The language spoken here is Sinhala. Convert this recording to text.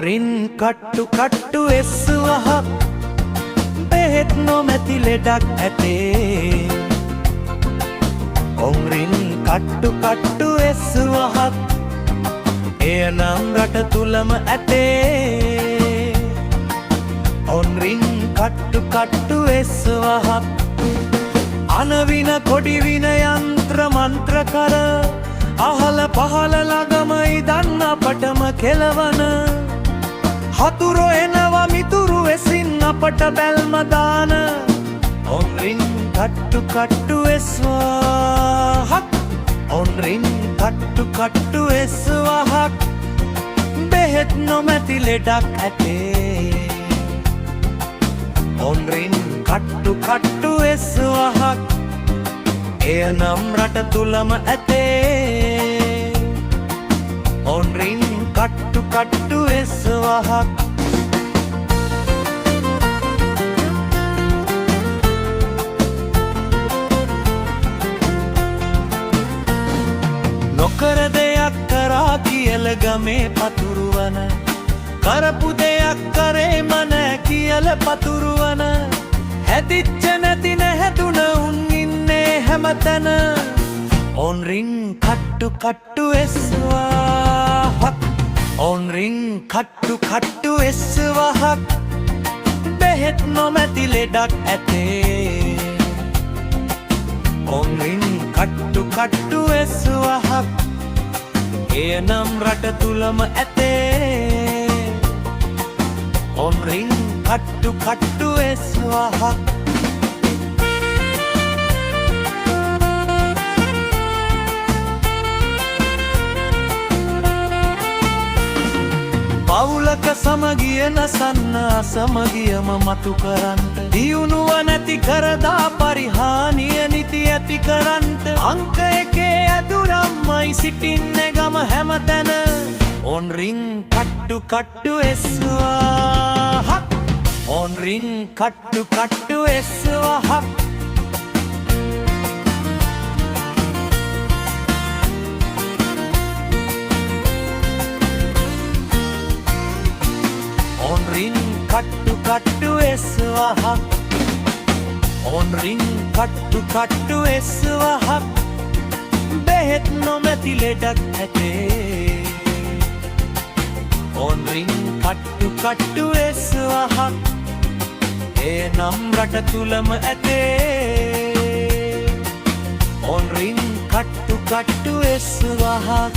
ඔන්රින් කට්ටු එස්සුවහක් බෙහෙත් නොමැති ලෙඩක් ඇතේ. ඔන්රින් කට්ටු එස්සුවහක් එය නම් රට තුලම ඇතේ. ඔන්රින් කට්ටු එස්සුවහක් අනවින කොඩිවින යන්ත්‍ර මන්ත්‍ර කර අහල පහල ළඟමයි දන්න අපටම කෙලවන හතුරෝ එනවා මිතුරු වෙසින් අපට බැල්ම දාන ඔන්රින් කට්ටු එස්සුවහක් ඔන්රින් කට්ටු එස්සුවහක් බෙහෙත් නොමැති ලෙඩක් ඇතේ. ඔන්රින් කට්ටු එස්සුවහක් එය නම් රට තුලම ඇතේ. ඔන්රින් කට්ටු එස්සුවහක් නොකර දෙයක් කරා කියල ගමේ පතුරුවන කරපු දෙයක් කරේම නෑ කියල පතුරුවන හැදිච්ච නැති නැහැදුන උන් ඉන්නේ හැමතැන. ඔන්රින් කට්ටු එස්සුවහක් ඔන්රින් කට්ටු එස්සුවහක් බෙහෙත් නොමැති ලෙඩක් ඇතේ. ඔන්රින් කට්ටු එස්සුවහක් එය නම් රට තුලම ඇතේ. ඔන්රින් කට්ටු එස්සුවහක් පවුලක සමගිය නසන්න අසමගියම මතු කරන්ට දියුණුව නැති කරදා පරිහානිය නිති ඇති කරන්ට අංක එකේ ඇදුරම්මයි සිටින්නේ ගම හැමතැන. ඔන්රින් කට්ටු එස්සුවහක් ඔන්රින් කට්ටු එස්සුවහක් ඔන්රින් කට්ටු එස්සුවහක් ඔන්රින් කට්ටු එස්සුවහක් බෙහෙත් නොමැති ලෙඩක් ඇතේ. ඔන්රින් කට්ටු එස්සුවහක් එය නම් රට තුලම ඇතේ. ඔන්රින් කට්ටු එස්සුවහක්